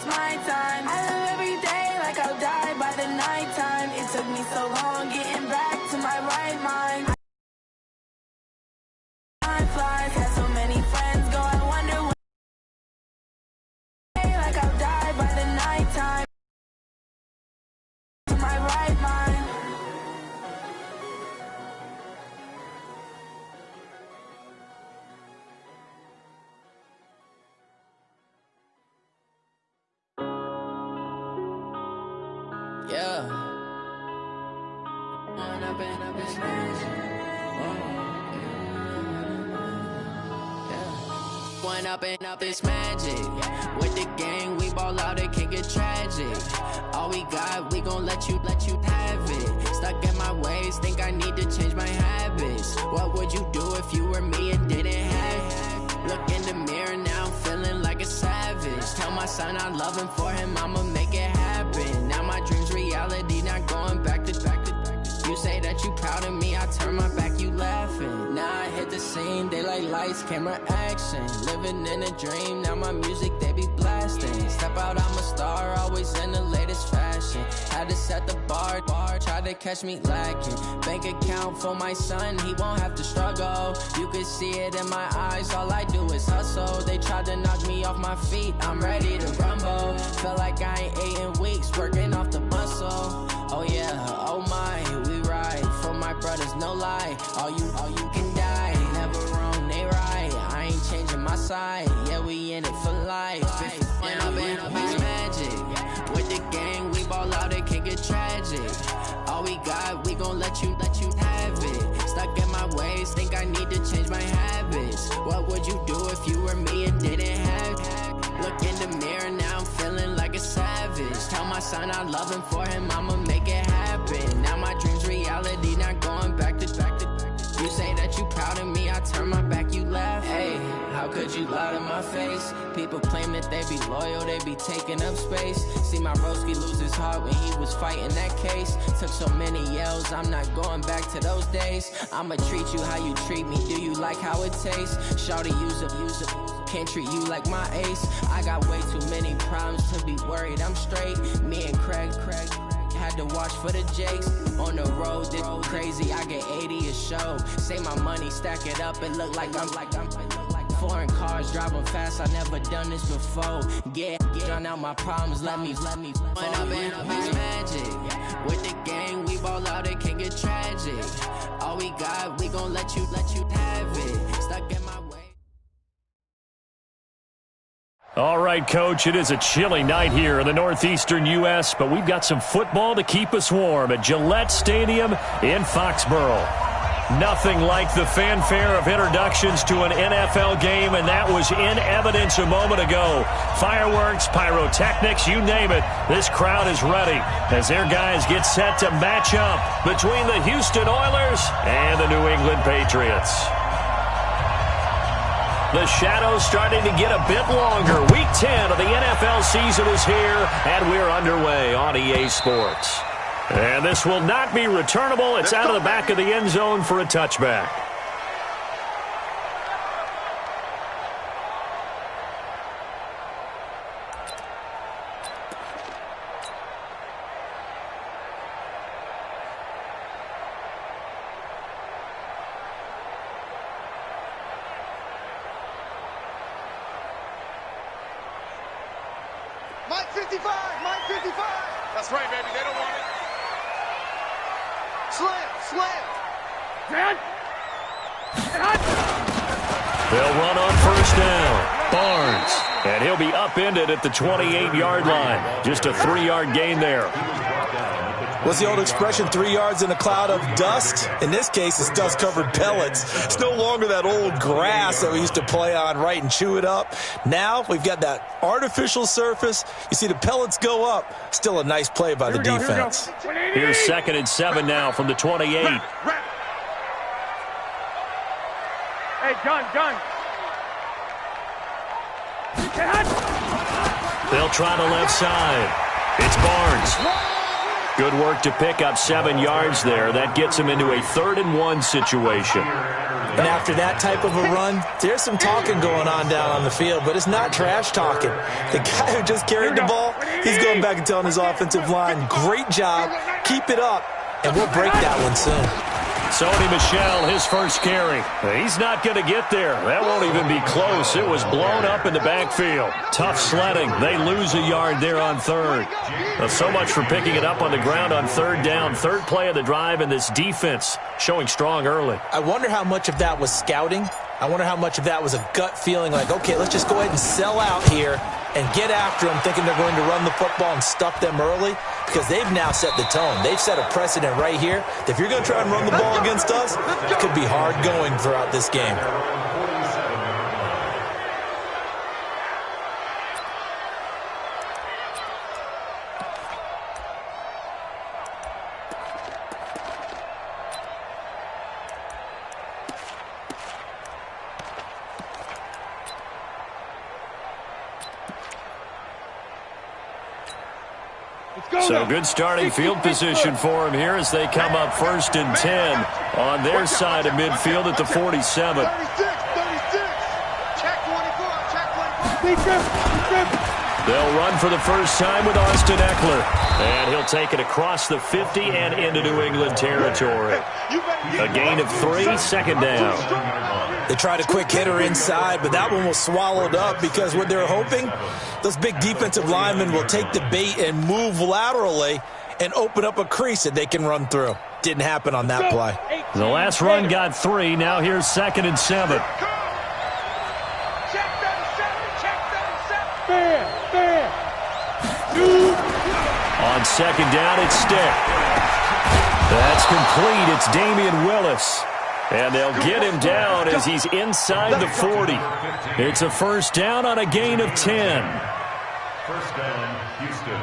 it's my time. I live every day like I'll die by the nighttime. It took me so long getting back to my right mind. Time flies, had so many friends go, I wonder what. Like I'll die by the nighttime. To my right mind. Yeah. Went up and up this magic. With the gang, we ball out, it can get tragic. All we got, we gon' let you have it. Stuck in my ways, think I need to change my habits. What would you do if you were me and didn't have it? Look in the mirror now, I'm feeling like a savage. Tell my son I love him, for him I'ma make it happen. Now my dream's reality, not going back to. You say that you proud of me, I turn my back, you laughing. Now I hit the scene, they like lights, camera, action. Living in a dream, now my music, they be blasting. Step out, I'm a star, always in the latest fashion. Had to set the bar, try to catch me lacking. Bank account for my son, he won't have to struggle. You can see it in my eyes, all I do is hustle. They tried to knock me off my feet, I'm ready to rumble. Felt like I ain't ate in weeks, working off the muscle. Oh yeah, oh my, we ride for my brothers, no lie. All you can die, never wrong, they right. I ain't changing my side, yeah, we in it for life. When up in up is magic. With the gang, we ball out, it can get tragic. All we got, we gon' let you have it. Stuck in my ways, think I need to change my habits. What would you do if you were me and didn't have it? Look in the mirror, now I'm feeling like a savage. Tell my son I love him, for him I'ma make it happen. Now my dream's reality, not going back to. You say that you proud of me, I turn my back, you laugh. Hey, how could you lie to my face? People claim that they be loyal, they be taking up space. See my broski lose his heart when he was fighting that case. Took so many yells, I'm not going back to those days. I'ma treat you how you treat me, do you like how it tastes? Shawty, use up, can't treat you like my ace. I got way too many problems to be worried, I'm straight. Me and Craig had to watch for the Jakes. On the road, this crazy, I get 80 a show. Say my money, stack it up, it look like I'm foreign cars, driving fast, I never done this before. Yeah, drown out my problems, let me. When up in up is magic. With the gang, we ball out, it can get tragic. All we got, we gon' let you have it. Stuck in my way. All right, Coach, it is a chilly night here in the northeastern U.S., but we've got some football to keep us warm at Gillette Stadium in Foxborough. Nothing like the fanfare of introductions to an NFL game, and that was in evidence a moment ago. Fireworks, pyrotechnics, you name it, this crowd is ready as their guys get set to match up between the Houston Oilers and the New England Patriots. The shadow's starting to get a bit longer. Week 10 of the NFL season is here, and we're underway on EA Sports. And this will not be returnable. It's out of the back of the end zone for a touchback. Mike 55! Mike 55! That's right, baby. They don't want it. Slam! They'll run on first down. Barnes. And he'll be upended at the 28-yard line. Just a 3-yard gain there. What's the old expression, 3 yards in a cloud of dust? In this case, it's dust-covered pellets. It's no longer that old grass that we used to play on, right, and chew it up. Now we've got that artificial surface. You see the pellets go up. Still a nice play by the defense. Here's 2nd and 7 now from the 28. Hey, John. They'll try the left side. It's Barnes. Good work to pick up 7 yards there. That gets him into a 3rd and 1 situation. And after that type of a run, there's some talking going on down on the field, but it's not trash talking. The guy who just carried the ball, he's going back and telling his offensive line, great job, keep it up, and we'll break that one soon. Sony Michel, his first carry. He's not going to get there. That won't even be close. It was blown up in the backfield. Tough sledding. They lose a yard there on third. So much for picking it up on the ground on third down. Third play of the drive, and this defense showing strong early. I wonder how much of that was scouting. I wonder how much of that was a gut feeling like, okay, let's just go ahead and sell out here and get after them, thinking they're going to run the football and stuff them early, because they've now set the tone. They've set a precedent right here. If you're going to try and run the ball against us, it could be hard going throughout this game. So good starting field position for him here as they come up 1st and 10 on their side of midfield at the 47. 36. Check 24. Check 24. They'll run for the first time with Austin Eckler. And he'll take it across the 50 and into New England territory. A gain of 3, second down. They tried a quick hitter inside, but that one was swallowed up because what they're hoping, those big defensive linemen will take the bait and move laterally and open up a crease that they can run through. Didn't happen on that play. The last run got 3. Now here's 2nd and 7. On 2nd down, it's Stick. That's complete. It's Damian Willis. And they'll get him down as he's inside the 40. It's a first down on a gain of 10. First down, Houston.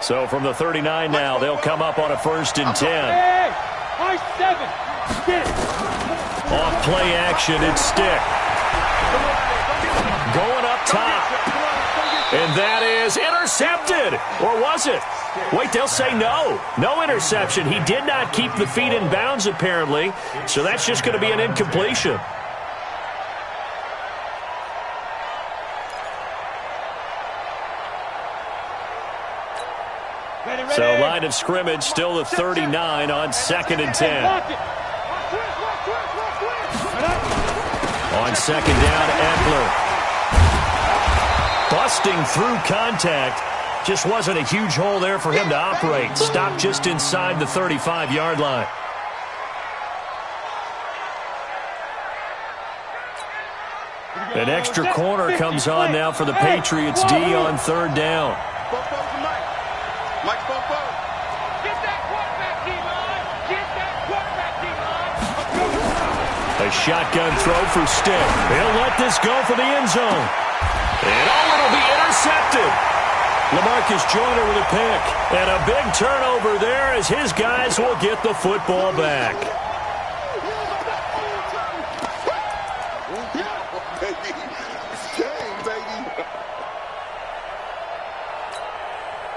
So from the 39 now, they'll come up on a 1st and 10. Off play action, it's Stick. Going up top. And that is intercepted. Or was it? Wait, they'll say no. No interception. He did not keep the feet in bounds, apparently. So that's just going to be an incompletion. So line of scrimmage, still the 39 on 2nd and 10. On 2nd down, Eckler. Busting through contact. Just wasn't a huge hole there for him to operate. Stopped just inside the 35-yard line. An extra corner comes on now for the Patriots D on 3rd down. A shotgun throw for Stick. He'll let this go for the end zone. And it'll be intercepted. LaMarcus Joyner with a pick. And a big turnover there as his guys will get the football back.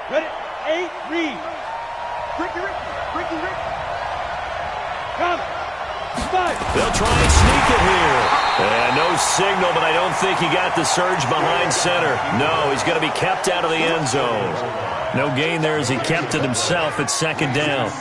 Ready? 8, read. Ricky. Come. 5. They'll try and sneak it here. And no signal, but I don't think he got the surge behind center. No, he's going to be kept out of the end zone. No gain there as he kept it himself at 2nd down.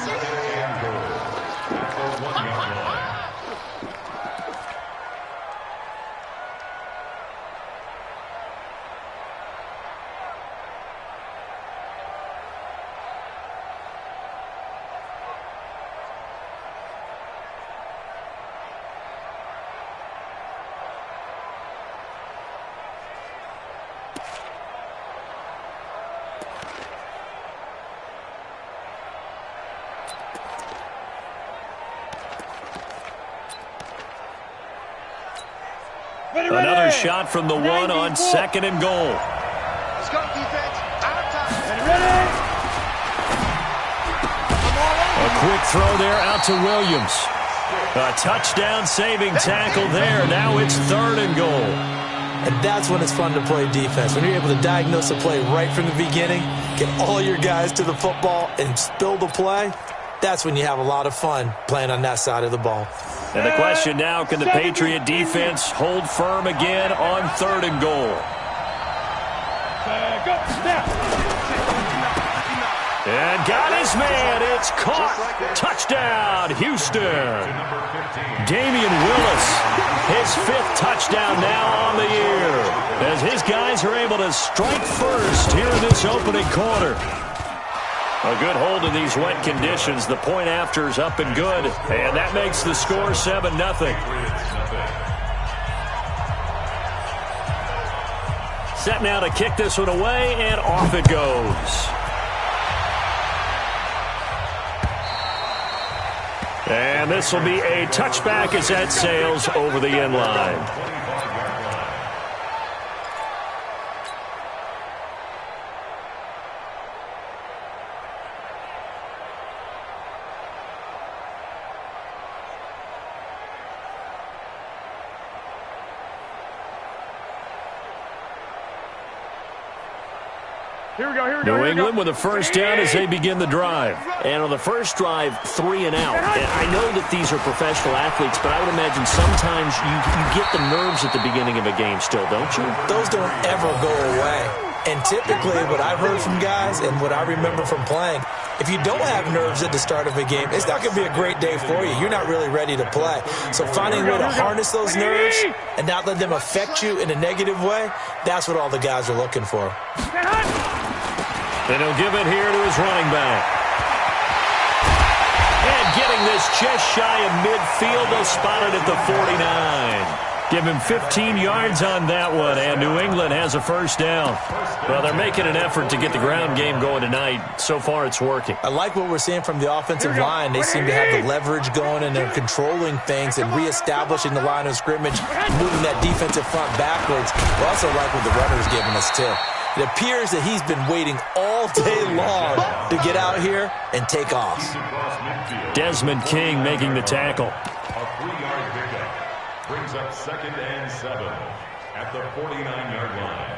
Another shot from the 1 on 2nd and goal. Let's go, defense. Out of time. Ready? A quick throw there out to Williams. A touchdown-saving tackle there. Now it's 3rd and goal. And that's when it's fun to play defense. When you're able to diagnose a play right from the beginning, get all your guys to the football and spill the play, that's when you have a lot of fun playing on that side of the ball. And the question now, can the Patriot defense hold firm again on 3rd and goal? And got his man. It's caught. Touchdown, Houston. Damian Willis, his 5th touchdown now on the year, as his guys are able to strike first here in this opening quarter. A good hold in these wet conditions. The point after is up and good, and that makes the score 7-0. Set now to kick this one away, and off it goes. And this will be a touchback as that sails over the end line. New England with a first down as they begin the drive. And on the first drive, 3 and out. And I know that these are professional athletes, but I would imagine sometimes you get the nerves at the beginning of a game still, don't you? Those don't ever go away. And typically what I've heard from guys and what I remember from playing, if you don't have nerves at the start of a game, it's not going to be a great day for you. You're not really ready to play. So finding a way to harness those nerves and not let them affect you in a negative way, that's what all the guys are looking for. And he'll give it here to his running back. And getting this just shy of midfield, they'll spot it at the 49. Give him 15 yards on that one, and New England has a first down. Well, they're making an effort to get the ground game going tonight. So far, it's working. I like what we're seeing from the offensive line. They seem to have the leverage going, and they're controlling things and reestablishing the line of scrimmage, moving that defensive front backwards. I also like what the runner's giving us, too. It appears that he's been waiting all day long to get out here and take off. Desmond King making the tackle. A 3-yard pickup brings up 2nd and 7 at the 49-yard line.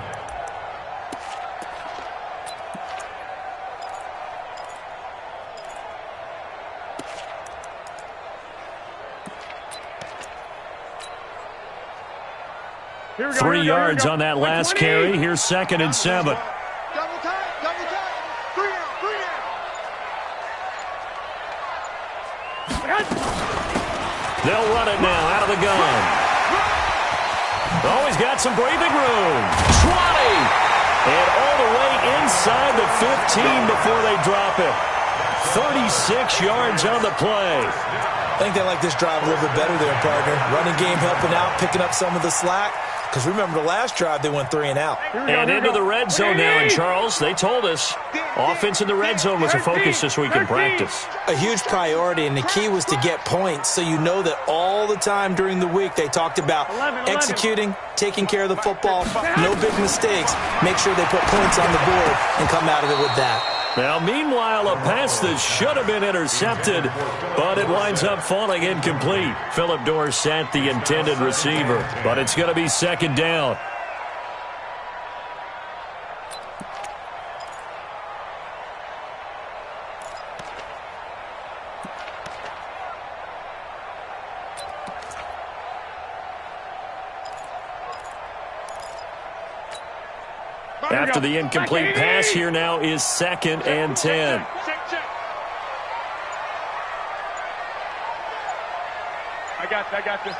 Here 3 yards on that last carry. Here's 2nd and 7. Double time, 3 down. They'll run it now out of the gun. Oh, he's got some breathing room. 20. And all the way inside the 15 before they drop it. 36 yards on the play. I think they like this drive a little bit better there, partner. Running game helping out, picking up some of the slack. Because remember, the last drive, they went 3 and out. And into the red zone now. And, Charles, they told us offense in the red zone was a focus this week in practice. A huge priority, and the key was to get points. So you know that all the time during the week they talked about executing, taking care of the football, no big mistakes. Make sure they put points on the board and come out of it with that. Now, meanwhile, a pass that should have been intercepted, but it winds up falling incomplete. Phillip Dorsett, the intended receiver, but it's going to be 2nd down. After the incomplete pass, here now is 2nd and 10. I got this.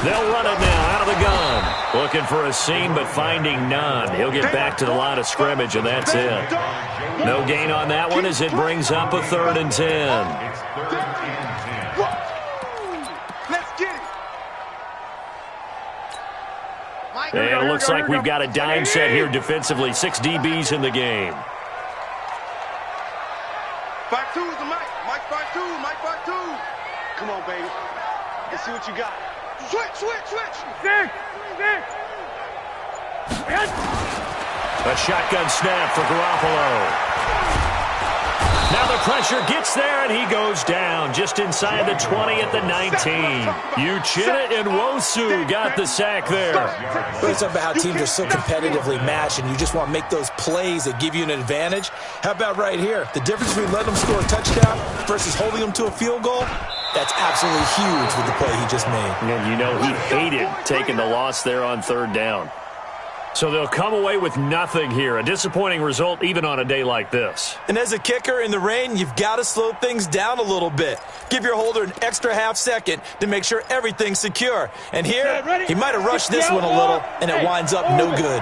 They'll run it now out of the gun. Looking for a seam, but finding none. He'll get back to the line of scrimmage, and that's it. No gain on that one as it brings up a 3rd and 10. It's 3rd and 10. Let's get it. And it looks like we've got a dime set here defensively. 6 DBs in the game. 5-2 is the mic. Mike 5-2. Mike 5-2. Come on, baby. Let's see what you got. Switch. A shotgun snap for Garoppolo. Now the pressure gets there, and he goes down just inside the 20 at the 19. Uchenna and Nwosu got the sack there. It's about how teams are so competitively matched, and you just want to make those plays that give you an advantage. How about right here? The difference between letting them score a touchdown versus holding them to a field goal, that's absolutely huge with the play he just made. And you know he hated taking the loss there on third down. So they'll come away with nothing here. A disappointing result even on a day like this. And as a kicker in the rain, you've got to slow things down a little bit. Give your holder an extra half second to make sure everything's secure. And here, he might have rushed this one a little, and it winds up no good.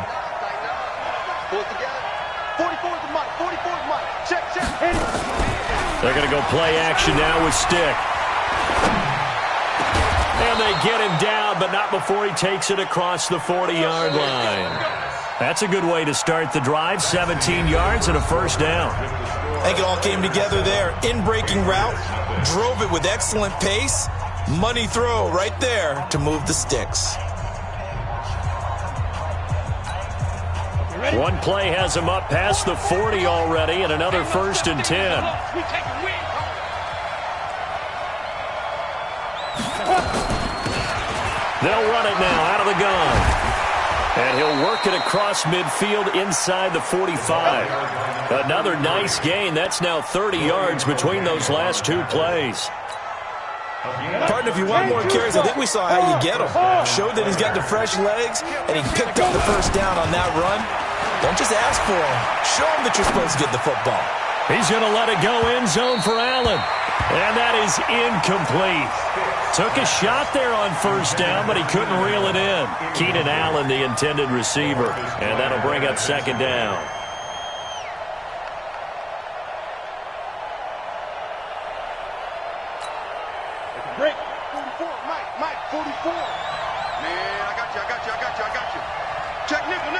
Pull it together. 44 is the mic. 44 is the mic. Check. They're going to go play action now with Stick. And they get him down, but not before he takes it across the 40-yard line. That's a good way to start the drive. 17 yards and a first down. I think it all came together there. In-breaking route, drove it with excellent pace. Money throw right there to move the sticks. One play has him up past the 40 already, and another 1st and 10. They'll run it now out of the gun. And he'll work it across midfield inside the 45. Another nice gain. That's now 30 yards between those last two plays. Partner, if you want more carries, I think we saw how you get him. Showed that he's got the fresh legs, and he picked up the first down on that run. Don't just ask for him. Show him that you're supposed to get the football. He's going to let it go end zone for Allen. And that is incomplete. Took a shot there on first down, but he couldn't reel it in. Keenan Allen, the intended receiver. And that'll bring up second down. Break. 44, Mike, 44. Man, I got you. Check nickel.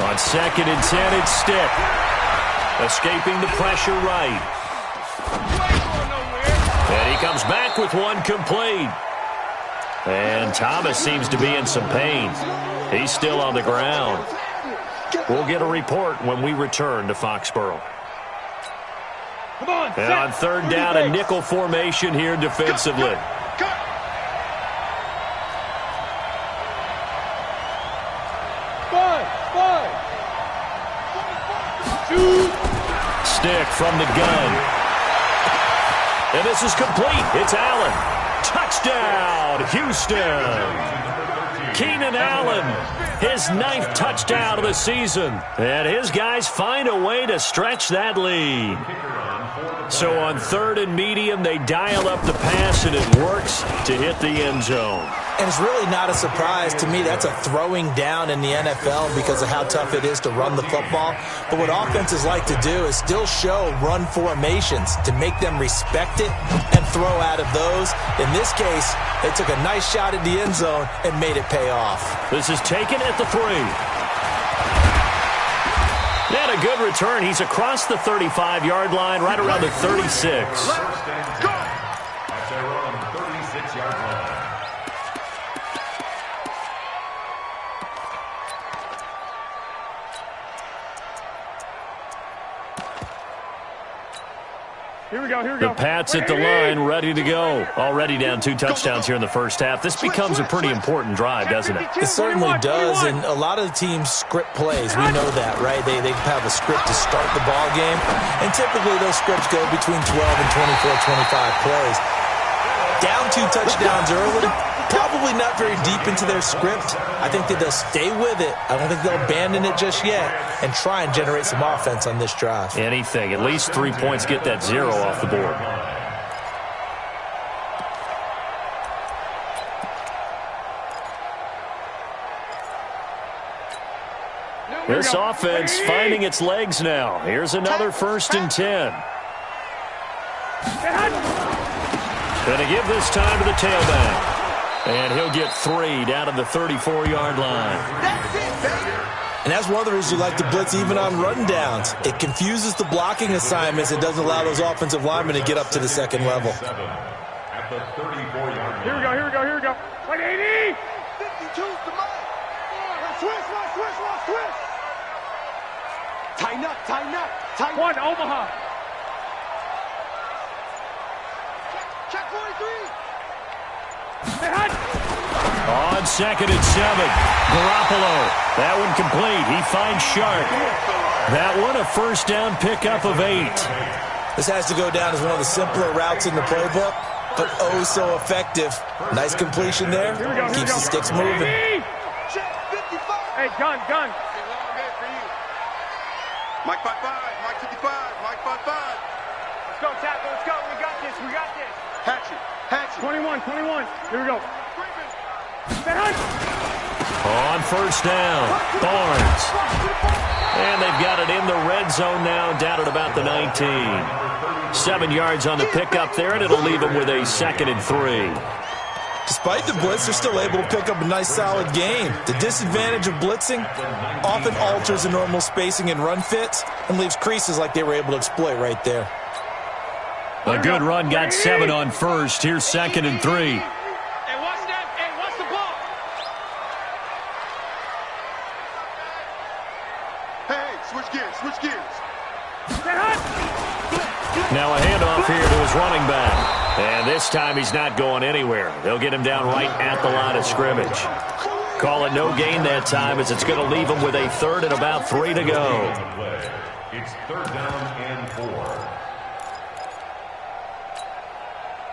On 2nd and 10, it's Stick. Escaping the pressure right. And he comes back with one complete. And Thomas seems to be in some pain. He's still on the ground. We'll get a report when we return to Foxborough. And on third down, a nickel formation here defensively. Stick from the gun. And this is complete. It's Allen. Touchdown, Houston. Keenan Allen, his 9th touchdown of the season. And his guys find a way to stretch that lead. So on 3rd and medium, they dial up the pass, and it works to hit the end zone. And it's really not a surprise to me. That's a throwing down in the NFL because of how tough it is to run the football. But what offenses like to do is still show run formations to make them respect it and throw out of those. In this case, they took a nice shot at the end zone and made it pay off. This is taken at the 3. And a good return. He's across the 35-yard line, right around the 36. That's around 36-yard line. Here we go. The Pats at the line, ready to go. Already down 2 touchdowns here in the first half. This becomes a pretty important drive, doesn't it? It certainly does, and a lot of the teams script plays. We know that, right? They have a script to start the ball game, and typically those scripts go between 12 and 24, 25 plays. Down 2 touchdowns early, probably not very deep into their script. I think that they'll stay with it. I don't think they'll abandon it just yet and try and generate some offense on this drive. Anything. At least 3 points, get that 0 off the board. This offense finding its legs now. Here's another 1st and 10. Going to give this time to the tailback. And he'll get 3 down to the 34-yard line. And that's one of the reasons you like to blitz even on run downs. It confuses the blocking assignments. It doesn't allow those offensive linemen to get up to the second level. At the 34-yard line. Here we go. Like 80. 52's the mic. Switch. Tighten up. Tighten up. Tighten up. One, Omaha. Check 43. On 2nd and 7. Garoppolo. That one complete. He finds Sharp. That one a first down pickup of 8. This has to go down as one of the simpler routes in the playbook, but oh so effective. Nice completion there. Keeps the sticks moving. Check 55. Hey, gun. Mike 55. Mike 55. Mike 55. Let's go, tackle. Let's go. We got this. Hatchet. 21. Here we go. On first down, Barnes. And they've got it in the red zone now, down at about the 19. 7 yards on the pickup there, and it'll leave them with a 2nd and 3. Despite the blitz, they're still able to pick up a nice, solid game. The disadvantage of blitzing often alters the normal spacing and run fits and leaves creases like they were able to exploit right there. A good run, got 7 on first. Here's 2nd and 3. Hey, watch that. Hey, watch the ball. Hey, switch gears. Now a handoff here to his running back. And this time he's not going anywhere. They'll get him down right at the line of scrimmage. Call it no gain that time as it's going to leave him with a 3rd and about 3 to go. It's 3rd down and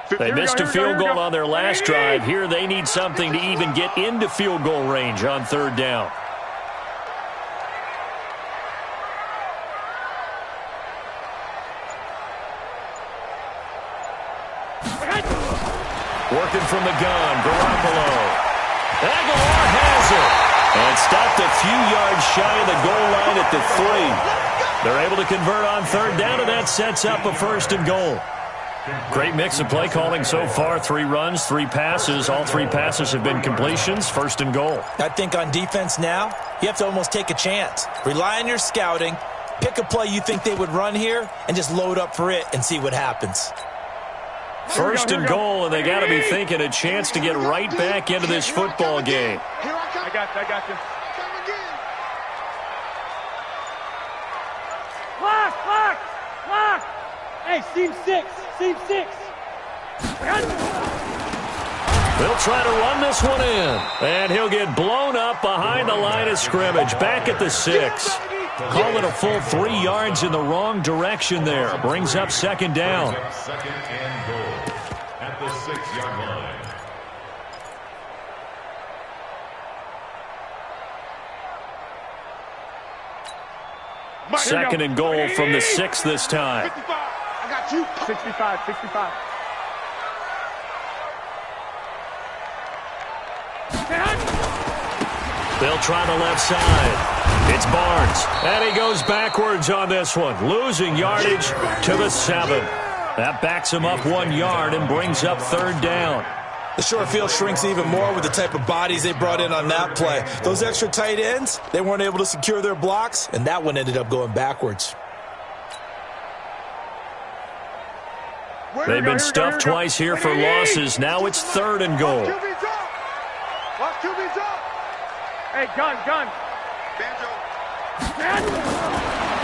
4. They missed a field goal on their last drive. Here they need something to even get into field goal range on 3rd down. Working from the gun, Garoppolo. Aguilar has it. And stopped a few yards shy of the goal line at the 3. They're able to convert on 3rd down, and that sets up a 1st and goal. Great mix of play calling so far. 3 runs, 3 passes. All 3 passes have been completions. 1st and goal. I think on defense now, you have to almost take a chance. Rely on your scouting, pick a play you think they would run here, and just load up for it and see what happens. 1st and goal, and they got to be thinking a chance to get right back into this football game. I got you. Lock. Hey, seam 6. They'll try to run this one in, and he'll get blown up behind the line of scrimmage, back at the 6. Call it a full 3 yards in the wrong direction there. Brings up 2nd down. 2nd and goal at the 6-yard line. Second and goal from the 6 this time. 55. I got you. 65. They'll try the left side. It's Barnes, and he goes backwards on this one, losing yardage to the 7. That backs him up 1 yard and brings up 3rd down. The short field shrinks even more with the type of bodies they brought in on that play. Those extra tight ends, they weren't able to secure their blocks, and that one ended up going backwards. They've been stuffed twice here for losses. Now it's 3rd and goal. Watch QB's up. Hey, gun.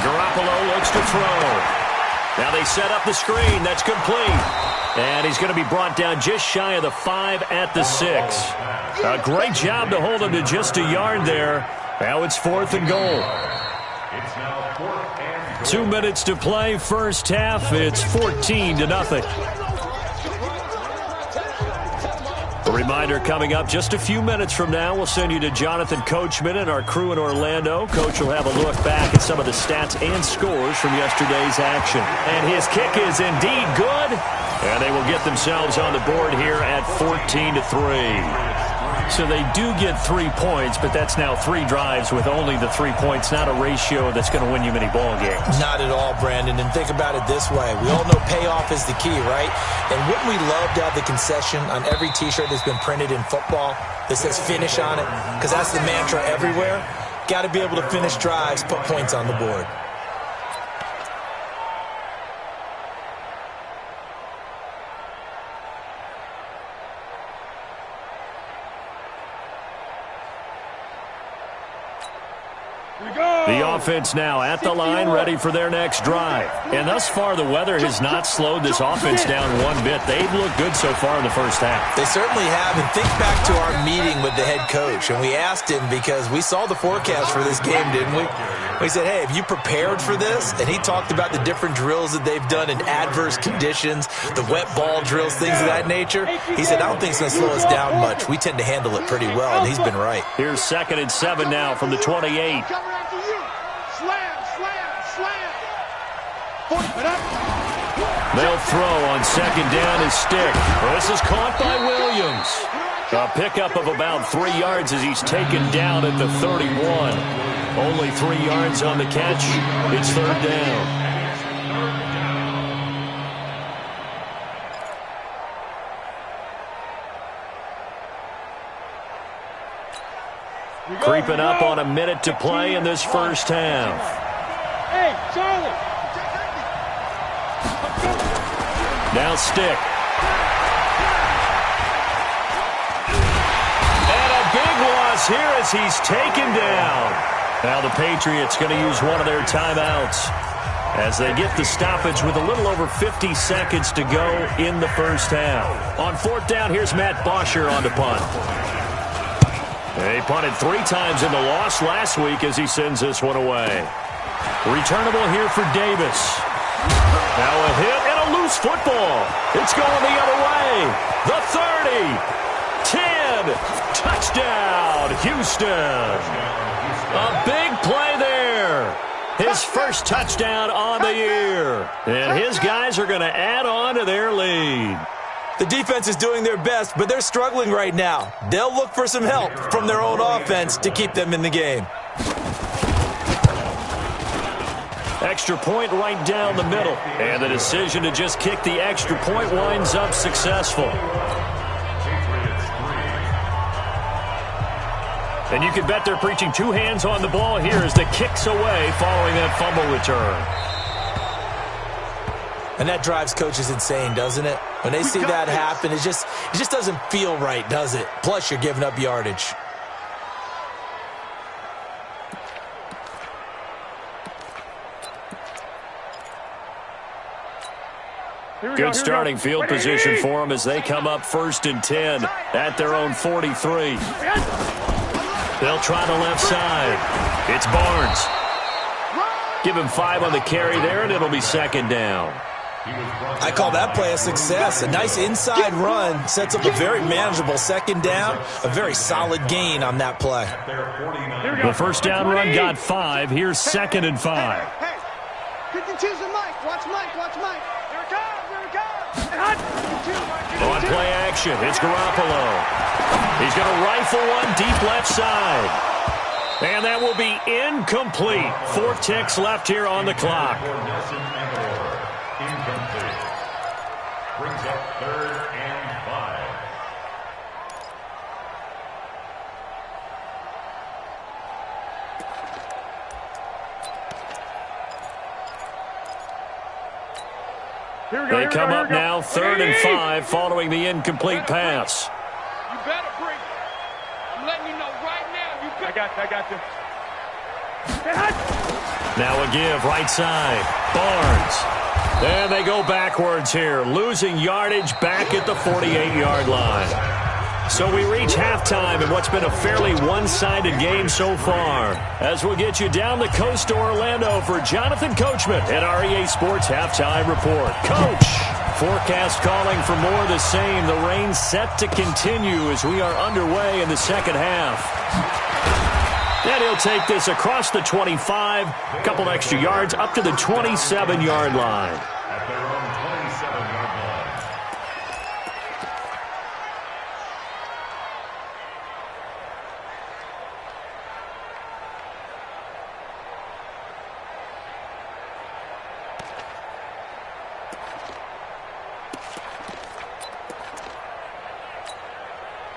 Garoppolo looks to throw. Now they set up the screen. That's complete. And he's going to be brought down just shy of the 5 at the 6. A great job to hold him to just a yard there. Now it's 4th and goal. It's now 4th and goal. 2 minutes to play, first half. It's 14-0. A reminder coming up just a few minutes from now. We'll send you to Jonathan Coachman and our crew in Orlando. Coach will have a look back at some of the stats and scores from yesterday's action. And his kick is indeed good. And they will get themselves on the board here at 14-3. So they do get 3 points, but that's now 3 drives with only the 3 points, not a ratio that's going to win you many ball games. Not at all, Brandon. And think about it this way. We all know payoff is the key, right? And wouldn't we love to have the concession on every T-shirt that's been printed in football that says finish on it? Because that's the mantra everywhere. Got to be able to finish drives, put points on the board. The The offense now at the line, ready for their next drive. And thus far, the weather has not slowed this offense down one bit. They've looked good so far in the first half. They certainly have. And think back to our meeting with the head coach. And we asked him, because we saw the forecast for this game, didn't we? We said, hey, have you prepared for this? And he talked about the different drills that they've done in adverse conditions, the wet ball drills, things of that nature. He said, I don't think it's going to slow us down much. We tend to handle it pretty well, and he's been right. Here's 2nd and 7 now from the 28. They'll throw on 2nd down is Stick. This is caught by Williams. A pickup of about 3 yards as he's taken down at the 31. Only 3 yards on the catch. It's 3rd down. Creeping up on a minute to play in this first half. Hey, Charlie. Now Stick. And a big loss here as he's taken down. Now the Patriots going to use one of their timeouts as they get the stoppage with a little over 50 seconds to go in the first half. On 4th down, here's Matt Bosher on the punt. He punted 3 times in the loss last week as he sends this one away. Returnable here for Davis. Now a hit and a loose football. It's going the other way. The 30. 10. Touchdown, Houston. A big play there. His first touchdown on the year. And his guys are going to add on to their lead. The defense is doing their best, but they're struggling right now. They'll look for some help from their own offense to keep them in the game. Extra point right down the middle. And the decision to just kick the extra point winds up successful. And you can bet they're preaching 2 hands on the ball here as the kick's away following that fumble return. And that drives coaches insane, doesn't it? When they see that happen, it just doesn't feel right, does it? Plus, you're giving up yardage. Good starting field position for them as they come up 1st and 10 at their own 43. They'll try the left side. It's Barnes. Give him 5 on the carry there, and it'll be 2nd down. I call that play a success. A nice inside run sets up a very manageable 2nd down. A very solid gain on that play. The first down run got 5. Here's 2nd and 5. Hey, pick and choose the mic. Watch Mike. Watch Mike. Here it comes. Here it comes. On play action, it's Garoppolo. He's going to rifle one deep left side. And that will be incomplete. 4 ticks left here on the clock. Incomplete. Brings up 3rd and 5. They come up now 3rd and 5 following the incomplete pass. You better bring it. I'm letting you know right now. I got you. Now a give right side. Barnes. And they go backwards here, losing yardage back at the 48-yard line. So we reach halftime in what's been a fairly one-sided game so far. As we'll get you down the coast to Orlando for Jonathan Coachman at our EA Sports Halftime Report. Coach, forecast calling for more of the same. The rain set to continue as we are underway in the second half. And he'll take this across the 25, a couple extra yards, up to the 27-yard line. At their own 27-yard line.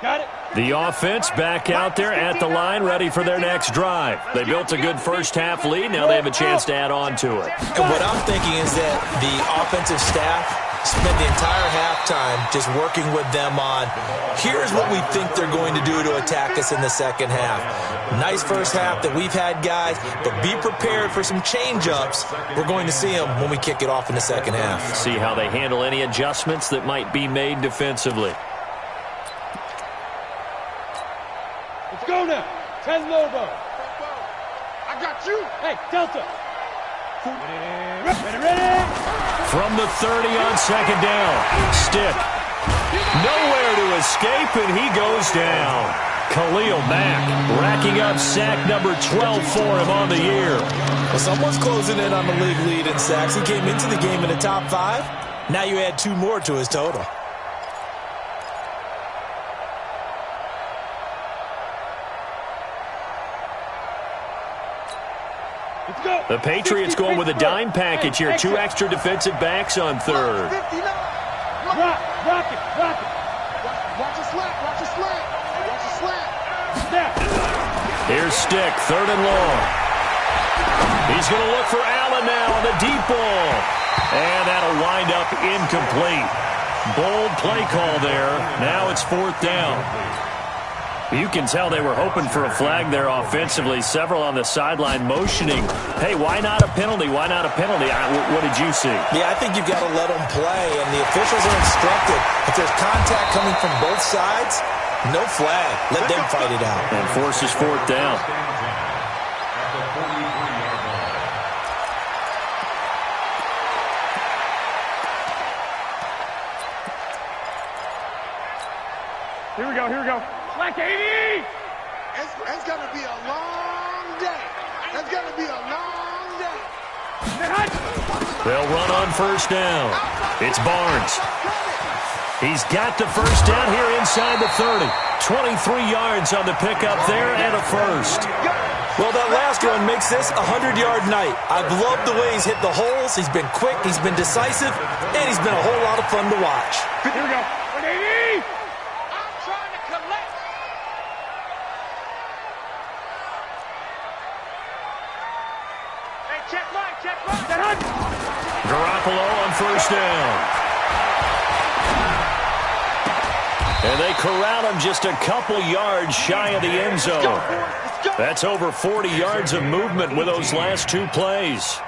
Got it. The offense back out there at the line, ready for their next drive. They built a good first-half lead. Now they have a chance to add on to it. And what I'm thinking is that the offensive staff spend the entire halftime just working with them on, here's what we think they're going to do to attack us in the second half. Nice first half that we've had, guys, but be prepared for some change-ups. We're going to see them when we kick it off in the second half. See how they handle any adjustments that might be made defensively. Let's go now. 10 Lobo. I got you. Hey, Delta. Ready. From the 30 on second down. Stick. Nowhere to escape, and he goes down. Khalil Mack racking up sack number 12 for him on the year. Well, someone's closing in on the league lead in sacks. He came into the game in the top 5. Now you add 2 more to his total. The Patriots going with a dime package here. 2 extra defensive backs on third. Rock it. Watch it slant. Watch it slant. Snap. Here's Stick, third and long. He's going to look for Allen now on the deep ball. And that'll wind up incomplete. Bold play call there. Now it's 4th down. You can tell they were hoping for a flag there offensively. Several on the sideline motioning, hey, why not a penalty? Why not a penalty? What did you see? Yeah, I think you've got to let them play, and the officials are instructed. If there's contact coming from both sides, no flag. Let them fight it out. And forces 4th down. Here we go. Black 80! It's going to be a long day. It's going to be a long day. They'll run on first down. It's Barnes. He's got the first down here inside the 30. 23 yards on the pickup there and a first. Well, that last run makes this a 100-yard night. I've loved the way he's hit the holes. He's been quick. He's been decisive. And he's been a whole lot of fun to watch. Here we go. 180! Garoppolo on first down. And they corral him just a couple yards shy of the end zone. That's over 40 yards of movement with those last 2 plays.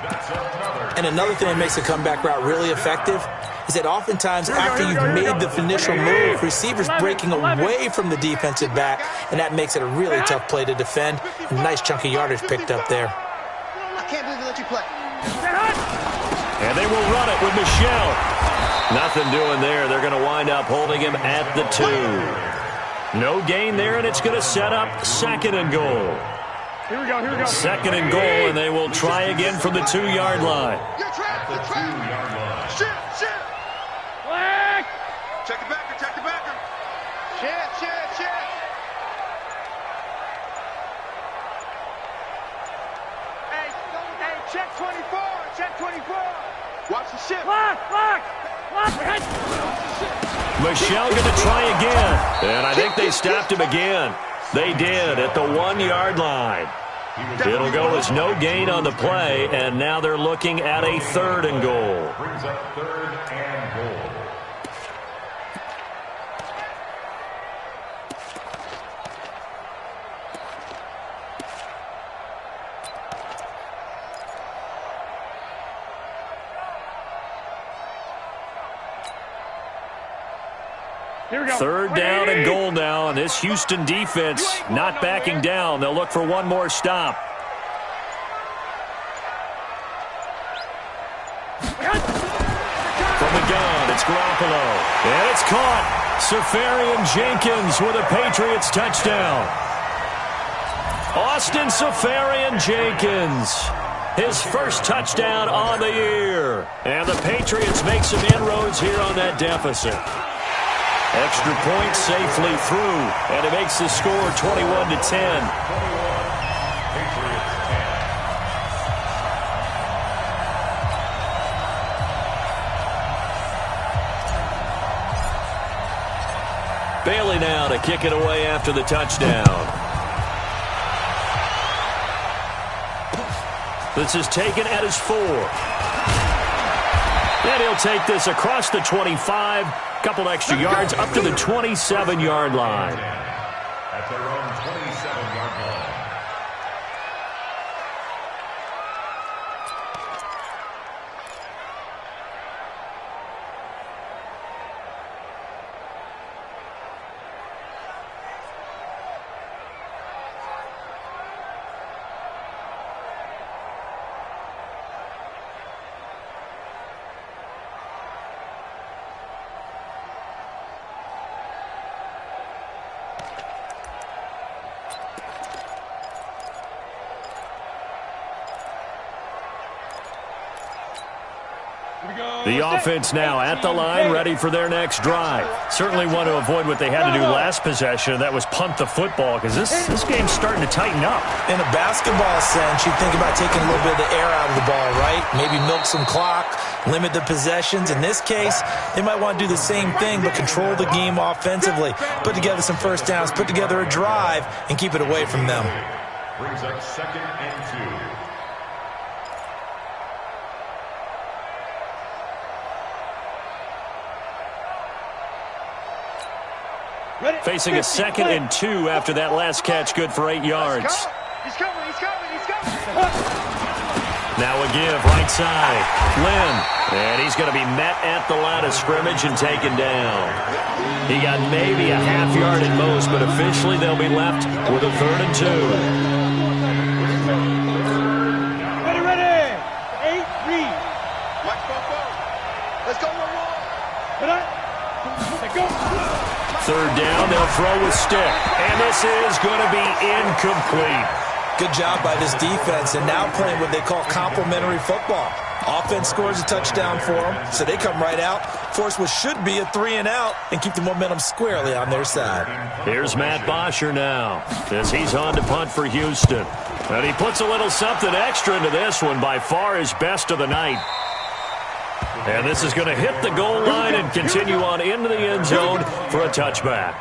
And another thing that makes the comeback route really effective is that oftentimes after you've made the initial move, receivers breaking away from the defensive back, and that makes it a really tough play to defend. A nice chunk of yardage picked up there. I can't believe they let you play. And they will run it with Michelle. Nothing doing there. They're going to wind up holding him at the 2. No gain there, and it's going to set up 2nd and goal. Here we go. 2nd and goal, and they will try again from the 2-yard line. You're trapped. At the 2-yard line. Shit. Black! Check the backer. Shit. Hey, check 24. Watch the ship. Black! Michelle going to try again. And I think they stopped him again. They did at the 1-yard line. It'll go as no gain on the play, and now they're looking at a 3rd and goal. Brings up 3rd and goal. Here we go. 3rd down and goal now, and this Houston defense not backing down. They'll look for one more stop. From the gun, it's Garoppolo. And it's caught. Safarian Jenkins with a Patriots touchdown. Austin Safarian Jenkins. His first touchdown on the year. And the Patriots make some inroads here on that deficit. Extra point safely through, and it makes the score 21-10. Bailey now to kick it away after the touchdown. This is taken at his 4. And he'll take this across the 25. Couple extra yards up to the 27-yard line. At their own 27-yard line. The offense now at the line, ready for their next drive. Certainly want to avoid what they had to do last possession. That was punt the football, because this game's starting to tighten up. In a basketball sense, you think about taking a little bit of the air out of the ball, right? Maybe milk some clock, limit the possessions. In this case, they might want to do the same thing, but control the game offensively. Put together some first downs, put together a drive, and keep it away from them. Brings up 2nd and 2. Facing a 2nd and 2 after that last catch, good for 8 yards. He's coming. Now a give, right side. Lynn, and he's going to be met at the line of scrimmage and taken down. He got maybe a half yard at most, but officially they'll be left with a 3rd and 2. Ready. 8-3. Let's go. Let's go. 3rd down, they'll throw with stick. And this is going to be incomplete. Good job by this defense, and now playing what they call complementary football. Offense scores a touchdown for them, so they come right out, force what should be a 3-and-out, and keep the momentum squarely on their side. Here's Matt Bosher now, as he's on to punt for Houston. And he puts a little something extra into this one, by far his best of the night. And this is going to hit the goal line and continue on into the end zone for a touchback.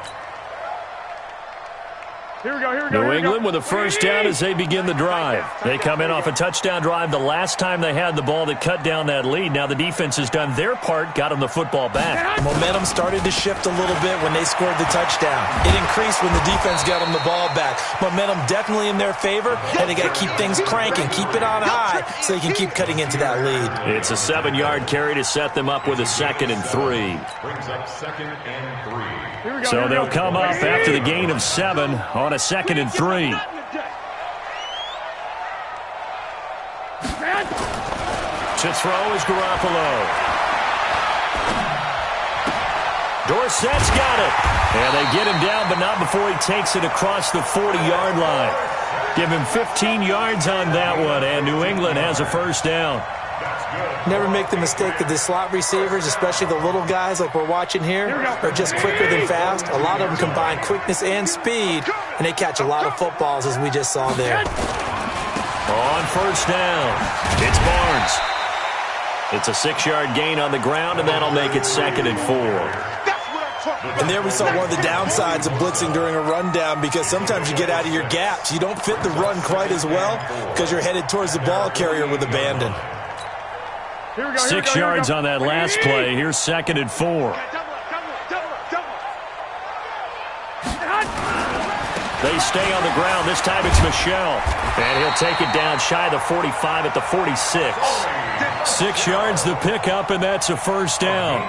Here we go. New England with a first down as they begin the drive. They come in off a touchdown drive the last time they had the ball that cut down that lead. Now the defense has done their part, got them the football back. Momentum started to shift a little bit when they scored the touchdown. It increased when the defense got them the ball back. Momentum definitely in their favor, and they got to keep things cranking, keep it on high so they can keep cutting into that lead. It's a 7-yard carry to set them up with a 2nd and 3. Brings up 2nd and 3. So they'll come up after the gain of 7 on a 2nd and 3. To throw is Garoppolo. Dorsett's got it. And they get him down, but not before he takes it across the 40-yard line. Give him 15 yards on that one, and New England has a first down. Never make the mistake that the slot receivers, especially the little guys like we're watching here, are just quicker than fast. A lot of them combine quickness and speed, and they catch a lot of footballs, as we just saw there. On first down, it's Barnes. It's a 6-yard gain on the ground, and that'll make it 2nd and 4. And there we saw one of the downsides of blitzing during a rundown, because sometimes you get out of your gaps. You don't fit the run quite as well because you're headed towards the ball carrier with abandon. 6 yards on that last play. Here's 2nd and 4. They stay on the ground. This time it's Michel. And he'll take it down shy of the 45 at the 46. 6 yards the pickup, and that's a first down.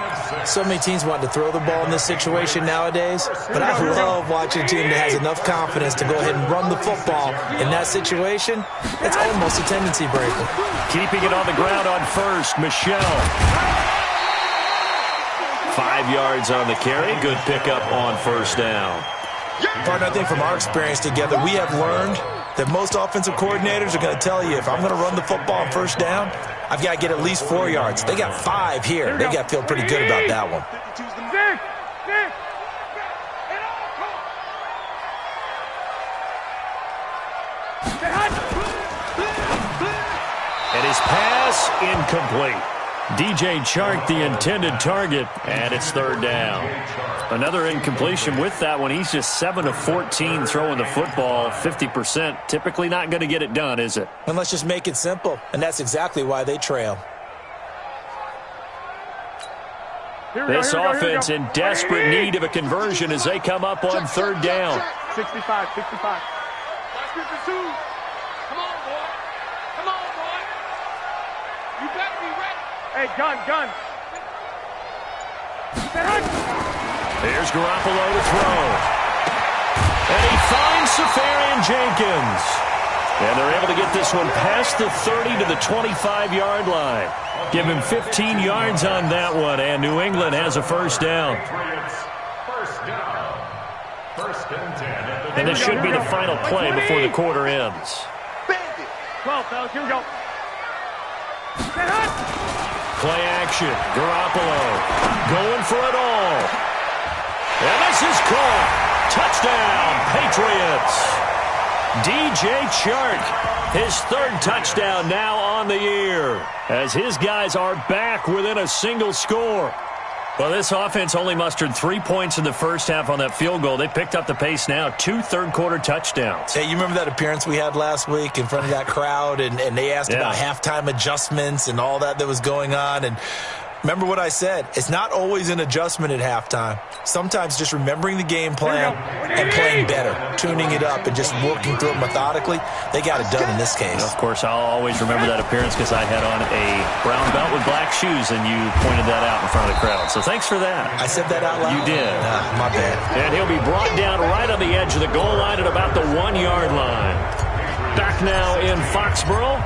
So many teams want to throw the ball in this situation nowadays, but I love watching a team that has enough confidence to go ahead and run the football. In that situation, it's almost a tendency breaker. Keeping it on the ground on first, Michel. 5 yards on the carry. Good pickup on first down. Partner, I think from our experience together, we have learned that most offensive coordinators are going to tell you, if I'm going to run the football on first down, I've got to get at least 4 yards. They got 5 here. They got to feel pretty good about that one. And his pass incomplete. DJ Chark, the intended target, and it's third down. Another incompletion with that one. He's just 7 of 14 throwing the football, 50%. Typically not going to get it done, is it? And let's just make it simple, and that's exactly why they trail. This offense in desperate need of a conversion as they come up on third down. 65. Let's get the two. Come on, boy. Come on, boy. You better be ready. Hey, gun. Here's Garoppolo to throw. And he finds Safarian Jenkins. And they're able to get this one past the 30 to the 25-yard line. Give him 15 yards on that one, and New England has a first down. And this should be the final play before the quarter ends. 12, fellas, here we go. Play action. Garoppolo going for it all. And this is caught. Touchdown, Patriots. DJ Chark, his third touchdown now on the year, as his guys are back within a single score. Well, this offense only mustered 3 points in the first half on that field goal. They picked up the pace now, 2 third-quarter touchdowns. Hey, you remember that appearance we had last week in front of that crowd, and they asked about halftime adjustments and all that was going on, and remember what I said. It's not always an adjustment at halftime. Sometimes just remembering the game plan and playing better, tuning it up and just working through it methodically. They got it done in this case. Of course, I'll always remember that appearance because I had on a brown belt with black shoes, and you pointed that out in front of the crowd. So thanks for that. I said that out loud? You did. My bad. And he'll be brought down right on the edge of the goal line at about the 1-yard line. Back now in Foxborough,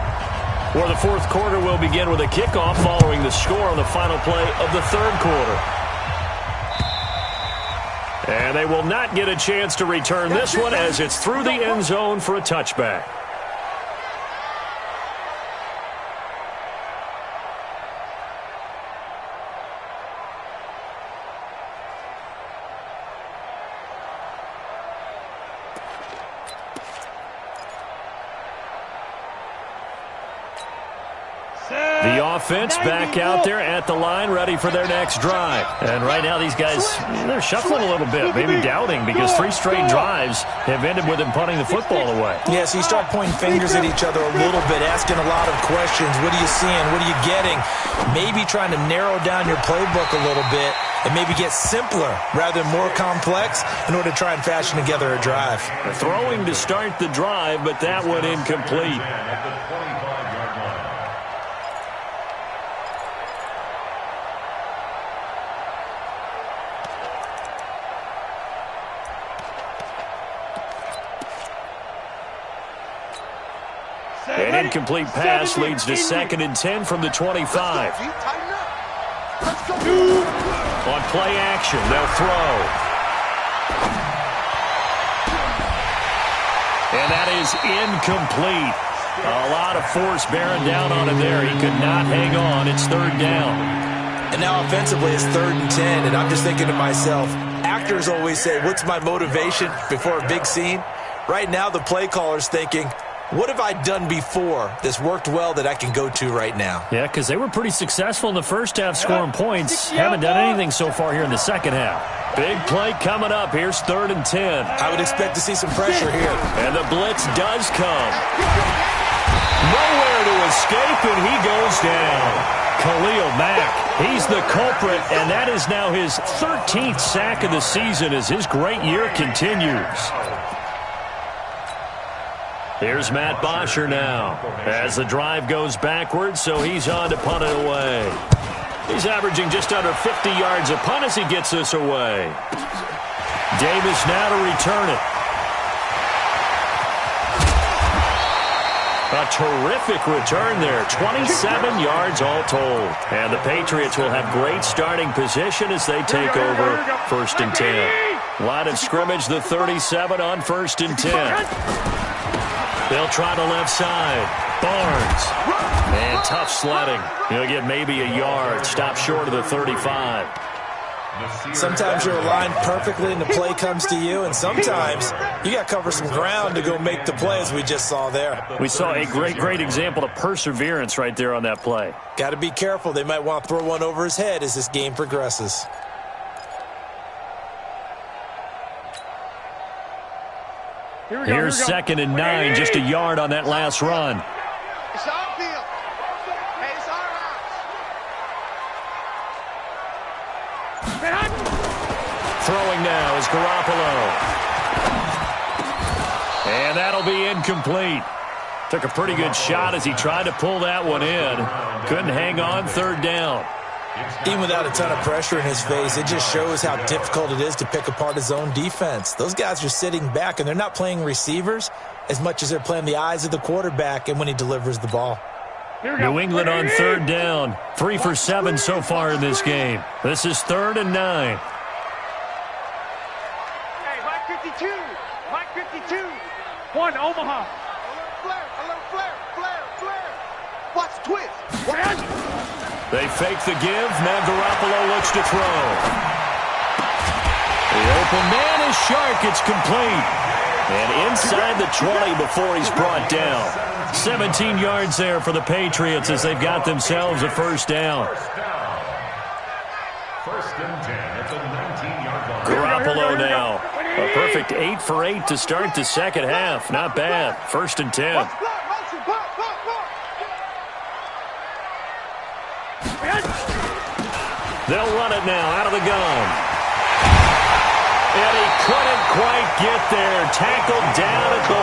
where the fourth quarter will begin with a kickoff following the score on the final play of the third quarter. And they will not get a chance to return this one as it's through the end zone for a touchback. The offense back out there at the line, ready for their next drive. And right now these guys, they're shuffling a little bit, maybe doubting, because 3 straight drives have ended with them punting the football away. Yeah, so you start pointing fingers at each other a little bit, asking a lot of questions. What are you seeing? What are you getting? Maybe trying to narrow down your playbook a little bit and maybe get simpler rather than more complex in order to try and fashion together a drive. Throwing to start the drive, but that one incomplete. An incomplete pass leads to 2nd and 10 from the 25. On play action, they'll throw. And that is incomplete. A lot of force bearing down on him there. He could not hang on. It's third down. And now offensively it's 3rd and 10, and I'm just thinking to myself, actors always say, what's my motivation before a big scene? Right now the play caller's thinking, what have I done before that's worked well that I can go to right now? Yeah, because they were pretty successful in the first half scoring points. Haven't done anything so far here in the second half. Big play coming up. Here's 3rd and 10. I would expect to see some pressure here. And the blitz does come. Nowhere to escape, and he goes down. Khalil Mack, he's the culprit, and that is now his 13th sack of the season as his great year continues. Here's Matt Bosher now as the drive goes backwards, so he's on to punt it away. He's averaging just under 50 yards a punt as he gets this away. Davis now to return it. A terrific return there, 27 yards all told. And the Patriots will have great starting position as they take over 1st and 10. Line of scrimmage, the 37 on 1st and 10. They'll try the left side. Barnes. And tough sledding. He'll get maybe a yard. Stop short of the 35. Sometimes you're aligned perfectly and the play comes to you, and sometimes you got to cover some ground to go make the play, as we just saw there. We saw a great example of perseverance right there on that play. Got to be careful. They might want to throw one over his head as this game progresses. Here's 2nd and 9, just a yard on that last run. It's our field. Hey, it's our house. Throwing now is Garoppolo. And that'll be incomplete. Took a pretty good shot as he tried to pull that one in. Couldn't hang on, 3rd down. Even without a ton of pressure in his face, it just shows how difficult it is to pick apart his own defense. Those guys are sitting back, and they're not playing receivers as much as they're playing the eyes of the quarterback and when he delivers the ball. New England on 3rd down. 3 for 7 so far in this game. This is 3rd and 9. Hey, Mike 52. Mike 52. 1, Omaha. A little flare. Watch the twist. They fake the give. Now Garoppolo looks to throw. The open man is Shark. It's complete. And inside the 20 before he's brought down. 17 yards there for the Patriots as they've got themselves a 1st down. 1st and 10 at the 19-yard line. Garoppolo now. A perfect 8 for 8 to start the 2nd half. Not bad. 1st and 10. They'll run it now out of the gun. And he couldn't quite get there. Tackled down at the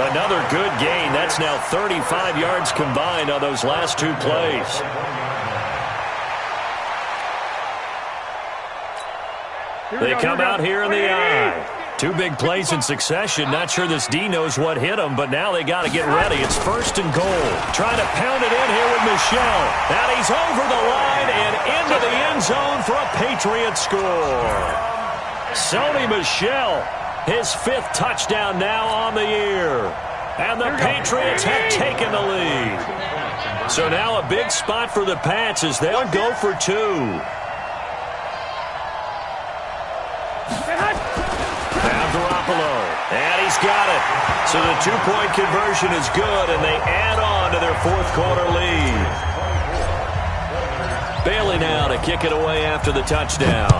1. Another good gain. That's now 35 yards combined on those last 2 plays. They come out here in the I. 2 big plays in succession. Not sure this D knows what hit him, but now they got to get ready. It's 1st and goal. Trying to pound it in here with Michel. And he's over the line and into the end zone for a Patriot score. Sony Michel, his 5th touchdown now on the year. And the Patriots have taken the lead. So now a big spot for the Pats as they'll go for 2. And he's got it. So the 2-point conversion is good, and they add on to their 4th quarter lead. Bailey now to kick it away after the touchdown.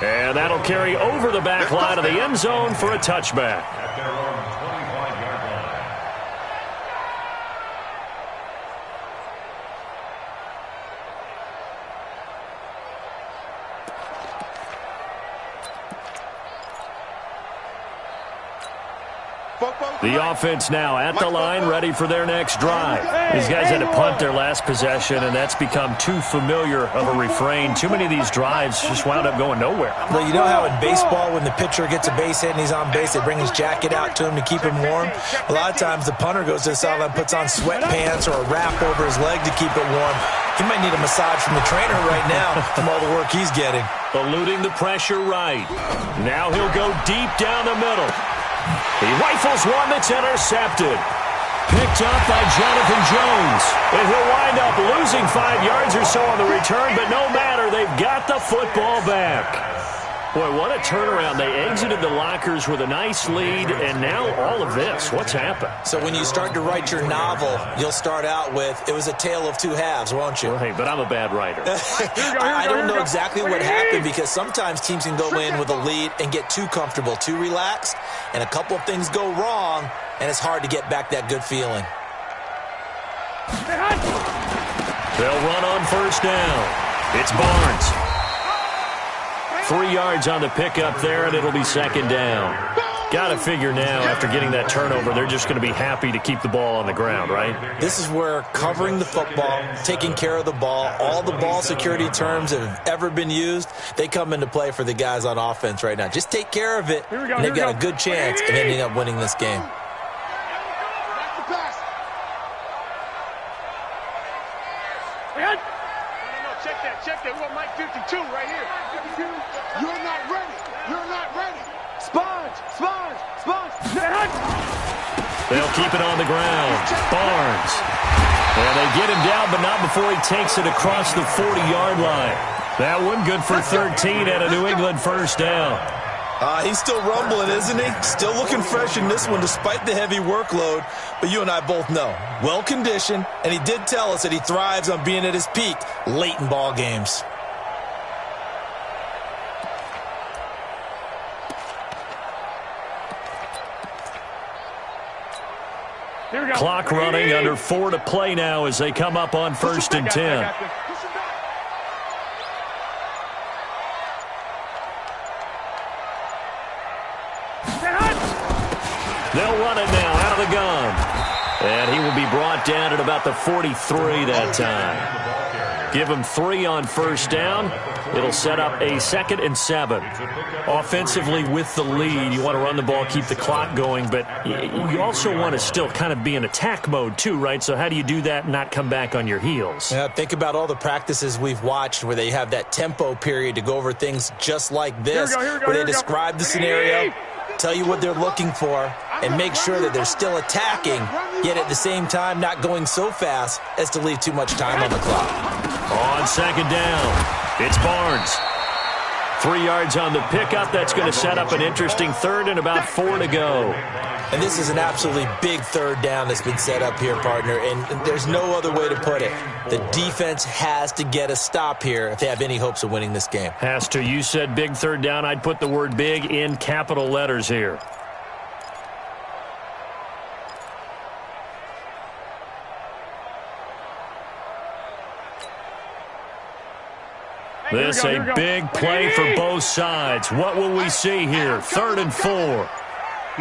And that'll carry over the back line of the end zone for a touchback. At their own 25-yard line. The offense now at the line, ready for their next drive. These guys had to punt their last possession, and that's become too familiar of a refrain. Too many of these drives just wound up going nowhere. Well, you know how in baseball, when the pitcher gets a base hit and he's on base, they bring his jacket out to him to keep him warm? A lot of times the punter goes to the sideline, puts on sweatpants or a wrap over his leg to keep it warm. He might need a massage from the trainer right now from all the work he's getting. Eluding the pressure right. Now he'll go deep down the middle. He rifles one that's intercepted. Picked up by Jonathan Jones. And he'll wind up losing 5 yards or so on the return, but no matter, they've got the football back. Boy, what a turnaround. They exited the lockers with a nice lead, and now all of this. What's happened? So when you start to write your novel, you'll start out with, it was a tale of 2 halves, won't you? Hey, but I'm a bad writer. I don't know exactly what happened, because sometimes teams can go in with a lead and get too comfortable, too relaxed, and a couple of things go wrong, and it's hard to get back that good feeling. They'll run on 1st down. It's Barnes. 3 yards on the pickup there, and it'll be 2nd down. Got to figure now, after getting that turnover, they're just going to be happy to keep the ball on the ground, right? This is where covering the football, taking care of the ball, all the ball security terms that have ever been used, they come into play for the guys on offense right now. Just take care of it, and they've got a good chance of ending up winning this game. Check that. We got Mike 52 right here. 52. You're not ready. You're not ready. Sponge. They'll keep it on the ground. Barnes. And they get him down, but not before he takes it across the 40-yard line. That one good for 13 and a New England first down. He's still rumbling, isn't he? Still looking fresh in this one despite the heavy workload. But you and I both know, well-conditioned, and he did tell us that he thrives on being at his peak late in ball games. Clock running, under 4 to play now as they come up on 1st and 10. They'll run it now out of the gun. And he will be brought down at about the 43 that time. Give him 3 on first down. It'll set up a 2nd and 7. Offensively with the lead, you want to run the ball, keep the clock going, but you also want to still kind of be in attack mode too, right? So how do you do that and not come back on your heels? Yeah, think about all the practices we've watched where they have that tempo period to go over things just like this, where they describe the scenario, tell you what they're looking for, and make sure that they're still attacking, yet at the same time not going so fast as to leave too much time on the clock. On 2nd down, it's Barnes. 3 yards on the pickup. That's going to set up an interesting 3rd and about 4 to go. And this is an absolutely big 3rd down that's been set up here, partner, and there's no other way to put it. The defense has to get a stop here if they have any hopes of winning this game. Has to. You said big 3rd down. I'd put the word big in capital letters here. This a big play for both sides. What will we see here? 3rd and 4.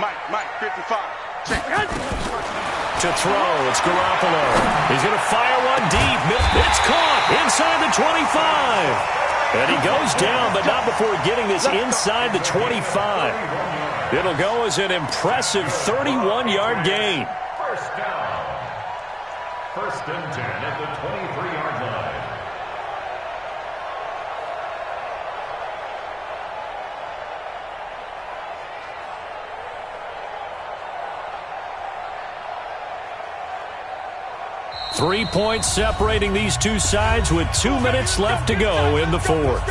Mike, 55. To throw, it's Garoppolo. He's going to fire one deep. It's caught inside the 25. And he goes down, but not before getting this inside the 25. It'll go as an impressive 31-yard gain. First down. 1st and 10 at the 23-yard line. Three points separating these two sides with 2 minutes left to go in the 4th.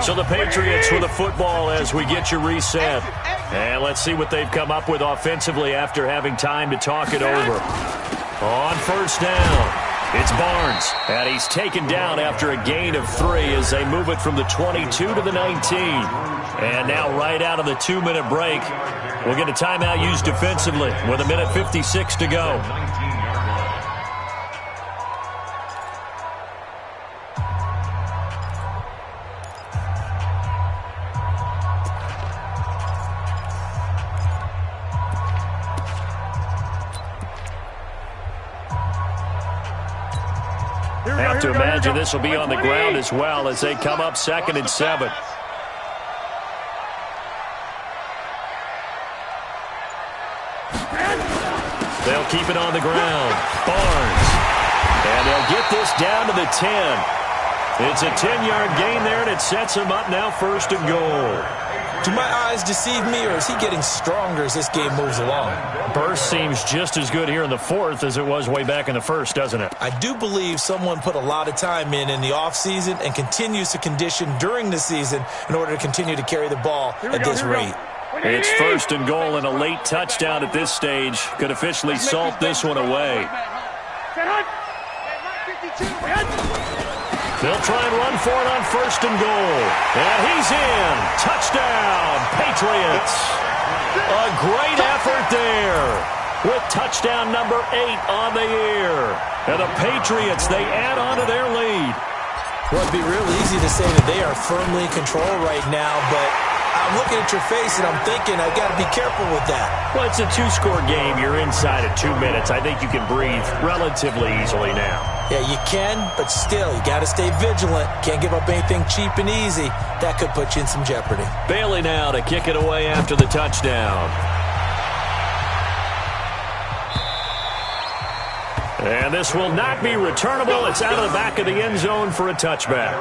So the Patriots with the football as we get you reset. And let's see what they've come up with offensively after having time to talk it over. On 1st down. It's Barnes, and he's taken down after a gain of 3 as they move it from the 22 to the 19. And now right out of the 2-minute break, we'll get a timeout used defensively with 1:56 to go. Have to imagine this will be on the ground as well as they come up 2nd and 7. They'll keep it on the ground. Barnes. And they'll get this down to the 10. It's a 10-yard gain there, and it sets him up now 1st and goal. Do my eyes deceive me, or is he getting stronger as this game moves along? Burst seems just as good here in the 4th as it was way back in the 1st, doesn't it? I do believe someone put a lot of time in the offseason and continues to condition during the season in order to continue to carry the ball at this rate. It's 1st and goal and a late touchdown at this stage. Could officially salt this one away. They'll try and run for it on 1st and goal. And he's in. Touchdown, Patriots. A great effort there with touchdown number 8 on the year. And the Patriots, they add on to their lead. Well, it'd be real easy to say that they are firmly in control right now, but I'm looking at your face and I'm thinking I've got to be careful with that. Well, it's a 2-score game. You're inside of 2 minutes. I think you can breathe relatively easily now. Yeah, you can, but still, you got to stay vigilant. Can't give up anything cheap and easy. That could put you in some jeopardy. Bailey now to kick it away after the touchdown. And this will not be returnable. It's out of the back of the end zone for a touchback.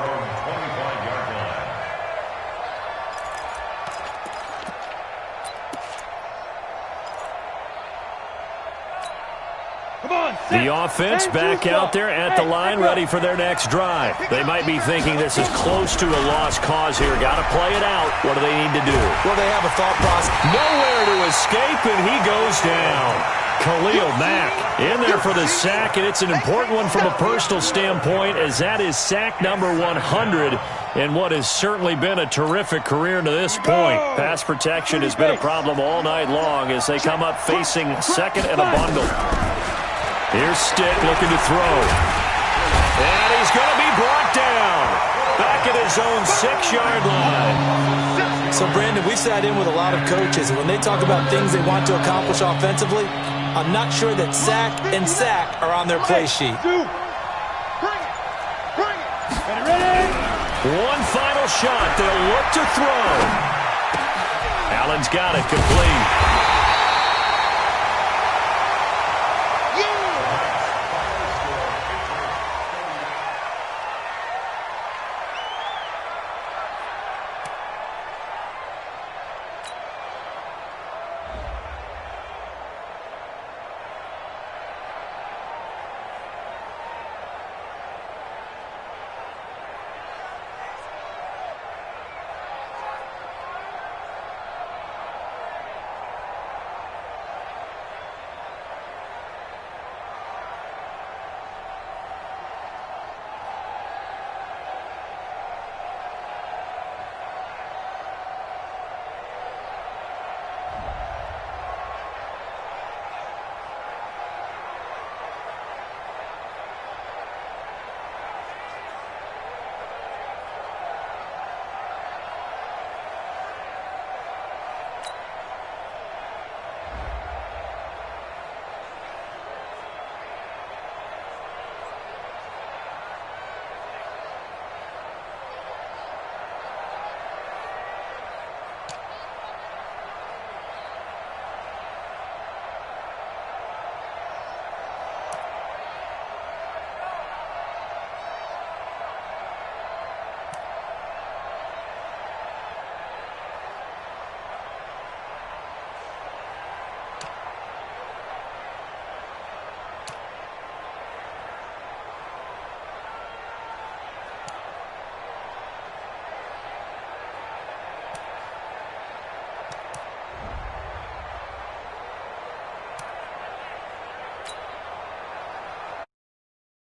The offense back out there at the line, ready for their next drive. They might be thinking this is close to a lost cause here. Got to play it out. What do they need to do? Well, they have a thought process. Nowhere to escape, and he goes down. Khalil Mack in there for the sack, and it's an important one from a personal standpoint, as that is sack number 100 in what has certainly been a terrific career to this point. Pass protection has been a problem all night long as they come up facing second and a bundle. Here's Stick looking to throw. And he's going to be brought down. Back at his own 6-yard line. So, Brandon, we've sat in with a lot of coaches, and when they talk about things they want to accomplish offensively, I'm not sure that sack and sack are on their play sheet. One final shot. They'll look to throw. Allen's got it complete.